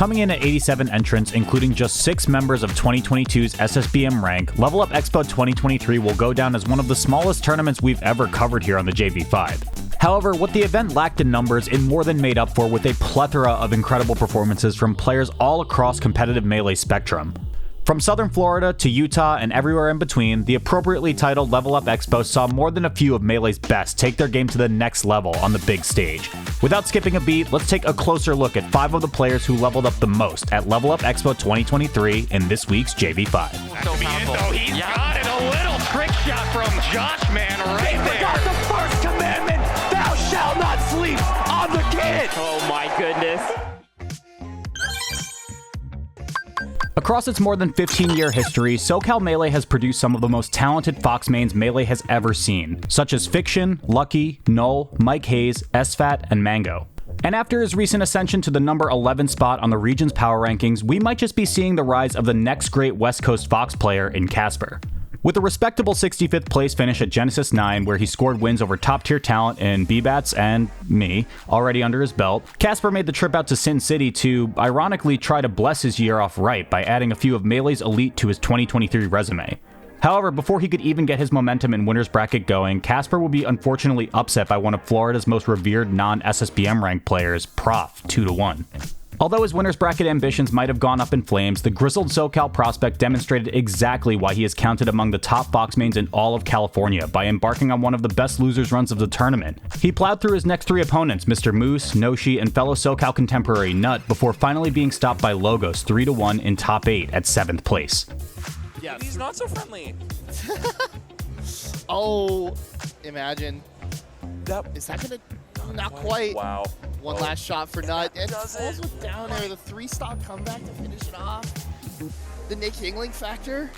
Coming in at 87 entrants, including just 6 members of 2022's SSBM Rank, Level Up EXPO 2023 will go down as one of the smallest tournaments we've ever covered here on the JV5. However, what the event lacked in numbers, it more than made up for with a plethora of incredible performances from players all across competitive Melee spectrum. From Southern Florida to Utah and everywhere in between, the appropriately titled Level Up EXPO saw more than a few of Melee's best take their game to the next level on the big stage. Without skipping a beat, let's take a closer look at 5 of the players who leveled up the most at Level Up EXPO 2023 in this week's JV5. He's got it, a little trick shot from Josh, man, right there. Forgot the first commandment, thou shalt not sleep on the kid. Oh my goodness. Across its more than 15-year history, SoCal Melee has produced some of the most talented Fox mains Melee has ever seen, such as Fiction, Lucky, Null, Mike Hayes, SFAT, and Mango. And after his recent ascension to the number 11 spot on the region's power rankings, we might just be seeing the rise of the next great West Coast Fox player in Casper. With a respectable 65th place finish at Genesis 9, where he scored wins over top-tier talent in BBATS and me, already under his belt, Casper made the trip out to Sin City to, ironically, try to bless his year off right by adding a few of Melee's elite to his 2023 resume. However, before he could even get his momentum in winner's bracket going, Casper will be unfortunately upset by one of Florida's most revered non-SSBM rank players, Prof, 2-1. Although his winner's bracket ambitions might have gone up in flames, the grizzled SoCal prospect demonstrated exactly why he is counted among the top Fox mains in all of California by embarking on one of the best losers runs of the tournament. He plowed through his next 3 opponents, Mr. Moose, Noshi, and fellow SoCal contemporary Nut, before finally being stopped by Logos 3-1 in top 8 at 7th place. Yeah, he's not so friendly. Oh, imagine. Is that gonna? Not quite. Wow. One last shot for Nut. And does falls it. with down air. The 3-stock comeback to finish it off. The Nick Yingling factor.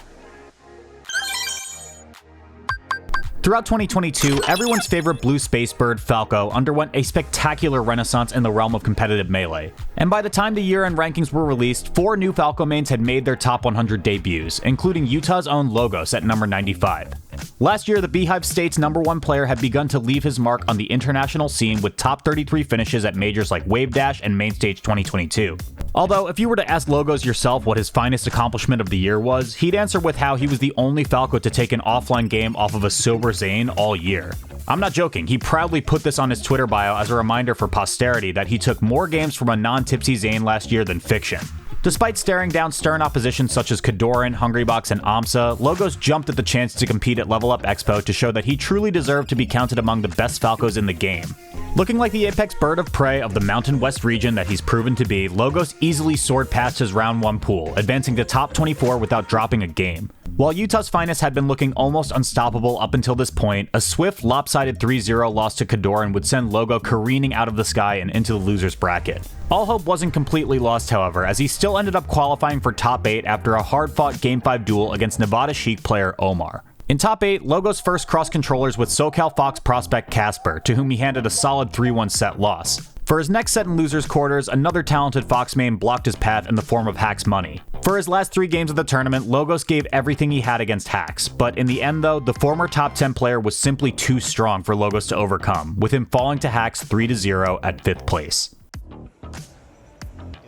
Throughout 2022, everyone's favorite blue space bird, Falco, underwent a spectacular renaissance in the realm of competitive Melee. And by the time the year-end rankings were released, 4 new Falco mains had made their top 100 debuts, including Utah's own Logos at number 95. Last year, the Beehive State's #1 player had begun to leave his mark on the international scene with top 33 finishes at majors like Wave Dash and Mainstage 2022. Although, if you were to ask Logos yourself what his finest accomplishment of the year was, he'd answer with how he was the only Falco to take an offline game off of a sober Zane all year. I'm not joking, he proudly put this on his Twitter bio as a reminder for posterity that he took more games from a non-tipsy Zane last year than Fiction. Despite staring down stern opposition such as Kadoran, Hungrybox, and aMSa, Logos jumped at the chance to compete at Level Up EXPO to show that he truly deserved to be counted among the best Falcos in the game. Looking like the apex bird of prey of the Mountain West region that he's proven to be, Logos easily soared past his round 1 pool, advancing to top 24 without dropping a game. While Utah's finest had been looking almost unstoppable up until this point, a swift, lopsided 3-0 loss to Kadoran would send Logo careening out of the sky and into the loser's bracket. All hope wasn't completely lost, however, as he still ended up qualifying for top 8 after a hard-fought Game 5 duel against Nevada Chic player Omar. In top 8, Logos first crossed controllers with SoCal Fox prospect Casper, to whom he handed a solid 3-1 set loss. For his next set in losers quarters, another talented Fox main blocked his path in the form of Hax Money. For his last 3 games of the tournament, Logos gave everything he had against Hax, but in the end though, the former top 10 player was simply too strong for Logos to overcome, with him falling to Hax 3-0 at 5th place.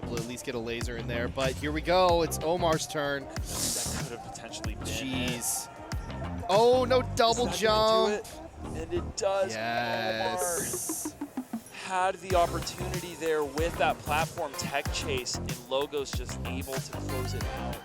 Able to at least get a laser in there, but here we go, it's Omar's turn. That could have potentially been. Jeez. Oh, no double jump. And it does. Yes. Omar had the opportunity there with that platform tech chase, and Logos just able to close it out.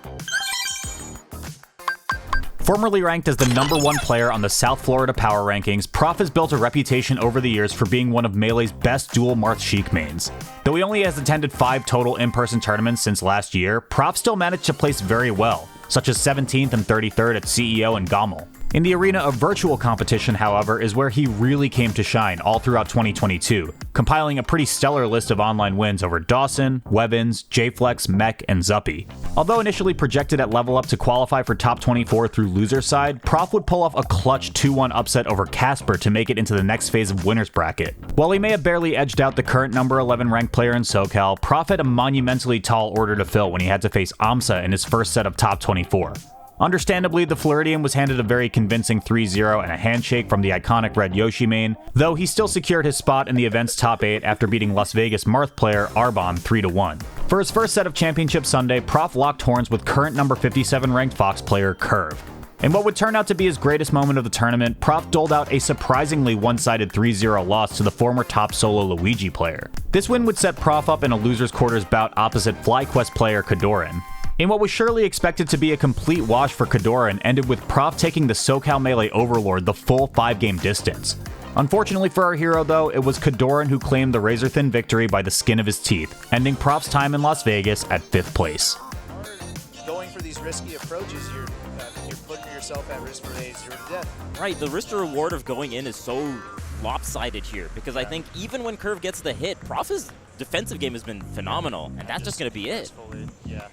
Formerly ranked as the #1 player on the South Florida Power Rankings, Prof has built a reputation over the years for being one of Melee's best dual Marth Sheik mains. Though he only has attended 5 total in-person tournaments since last year, Prof still managed to place very well, such as 17th and 33rd at CEO and Gommel. In the arena of virtual competition, however, is where he really came to shine all throughout 2022, compiling a pretty stellar list of online wins over Dawson, Webbins, Jflex, Mech, and Zuppy. Although initially projected at Level Up to qualify for top 24 through loser side, Prof would pull off a clutch 2-1 upset over Casper to make it into the next phase of winner's bracket. While he may have barely edged out the current number 11 ranked player in SoCal, Prof had a monumentally tall order to fill when he had to face aMSa in his first set of top 24. Understandably, the Floridian was handed a very convincing 3-0 and a handshake from the iconic red Yoshi main, though he still secured his spot in the event's top 8 after beating Las Vegas Marth player Arbon 3-1. For his first set of Championship Sunday, Prof locked horns with current number 57 ranked Fox player Curve. In what would turn out to be his greatest moment of the tournament, Prof doled out a surprisingly one-sided 3-0 loss to the former top solo Luigi player. This win would set Prof up in a loser's quarters bout opposite FlyQuest player Kadoran. In what was surely expected to be a complete wash for Kadoran, ended with Prof taking the SoCal Melee Overlord the full 5-game distance. Unfortunately for our hero though, it was Kadoran who claimed the razor-thin victory by the skin of his teeth, ending Prof's time in Las Vegas at 5th place. Going for these risky approaches, you're putting yourself at risk for a 0 to death. Right, the risk to reward of going in is so lopsided here, because I think even when Curve gets the hit, Prof's defensive game has been phenomenal, and that's just going to be it. Yeah.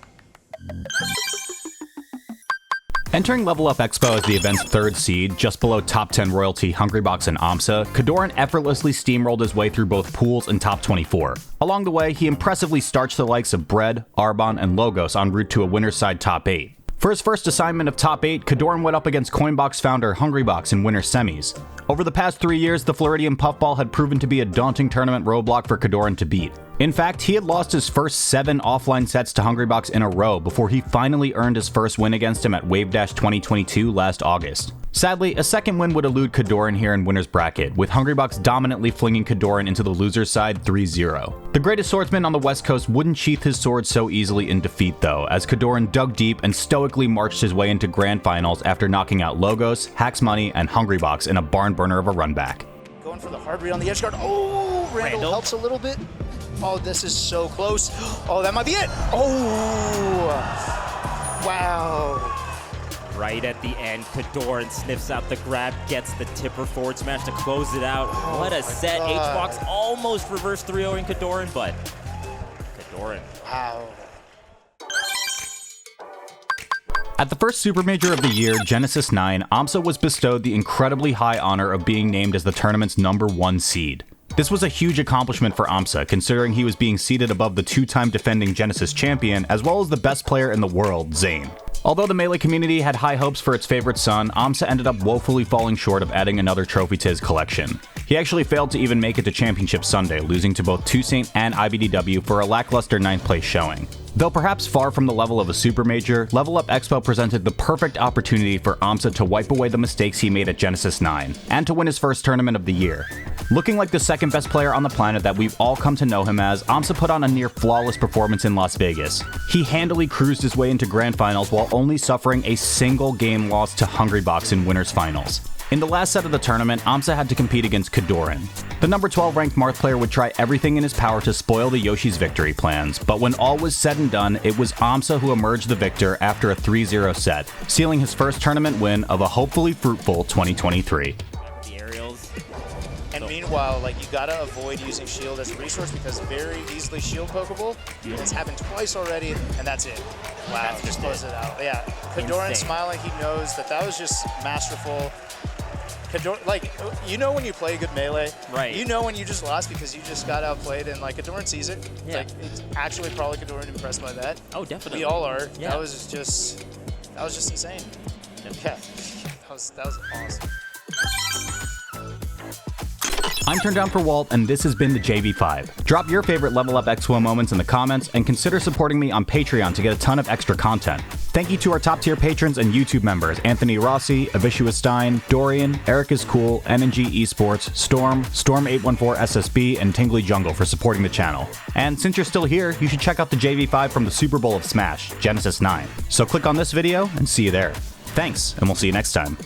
Entering Level Up EXPO as the event's 3rd seed, just below top 10 royalty Hungrybox and aMSa, Kadoran effortlessly steamrolled his way through both pools and top 24. Along the way, he impressively starched the likes of Bread, Arbon, and Logos en route to a winner's side top 8. For his first assignment of top 8, Kadoran went up against Coinbox founder Hungrybox in winner semis. Over the past 3 years, the Floridian Puffball had proven to be a daunting tournament roadblock for Kadoran to beat. In fact, he had lost his first 7 offline sets to Hungrybox in a row before he finally earned his first win against him at Wave Dash 2022 last August. Sadly, a second win would elude Kadoran here in winner's bracket, with Hungrybox dominantly flinging Kadoran into the loser's side 3-0. The greatest swordsman on the West Coast wouldn't sheath his sword so easily in defeat though, as Kadoran dug deep and stoically marched his way into grand finals after knocking out Logos, Hacks Money, and Hungrybox in a barn burner of a run back. Going for the hard read on the edge guard. Oh, Randall helps a little bit. Oh, this is so close. Oh, that might be it. Oh, wow. Right at the end, Kadoran sniffs out the grab, gets the tipper forward smash to close it out. Oh, what a set. God. HBox almost reverse 3-0ing Kadoran, but Kadoran. Wow. At the first Super Major of the year, Genesis 9, aMSa was bestowed the incredibly high honor of being named as the tournament's #1 seed. This was a huge accomplishment for aMSa, considering he was being seated above the 2-time defending Genesis champion, as well as the best player in the world, Zane. Although the Melee community had high hopes for its favorite son, aMSa ended up woefully falling short of adding another trophy to his collection. He actually failed to even make it to Championship Sunday, losing to both Toussaint and IBDW for a lackluster 9th place showing. Though perhaps far from the level of a Super Major, Level Up EXPO presented the perfect opportunity for aMSa to wipe away the mistakes he made at Genesis 9, and to win his first tournament of the year. Looking like the second best player on the planet that we've all come to know him as, aMSa put on a near flawless performance in Las Vegas. He handily cruised his way into grand finals while only suffering a single game loss to Hungrybox in winners finals. In the last set of the tournament, aMSa had to compete against Kadoran. The number 12 ranked Marth player would try everything in his power to spoil the Yoshi's victory plans, but when all was said and done, it was aMSa who emerged the victor after a 3-0 set, sealing his first tournament win of a hopefully fruitful 2023. The aerials. And meanwhile, like, you gotta avoid using shield as a resource because very easily shield pokeable. It's happened twice already, and that's it. Wow, just close it out. Yeah, Kadoran smiling, he knows that was just masterful. Kadoran, like, you know when you play good Melee, right? You know when you just lost because you just got outplayed, and like Kadoran sees it. Yeah. Like, it's actually probably Kadoran impressed by that. Oh, definitely. We all are. Yeah. That was just insane. Yeah, that was awesome. I'm turndownforALT, and this has been the JV5. Drop your favorite Level Up EXPO moments in the comments, and consider supporting me on Patreon to get a ton of extra content. Thank you to our top tier patrons and YouTube members, Anthony Rossi, Avishua Stein, Dorian, Eric is Cool, NNG Esports, Storm, Storm814 SSB, and Tingly Jungle for supporting the channel. And since you're still here, you should check out the JV5 from the Super Bowl of Smash, Genesis 9. So click on this video and see you there. Thanks, and we'll see you next time.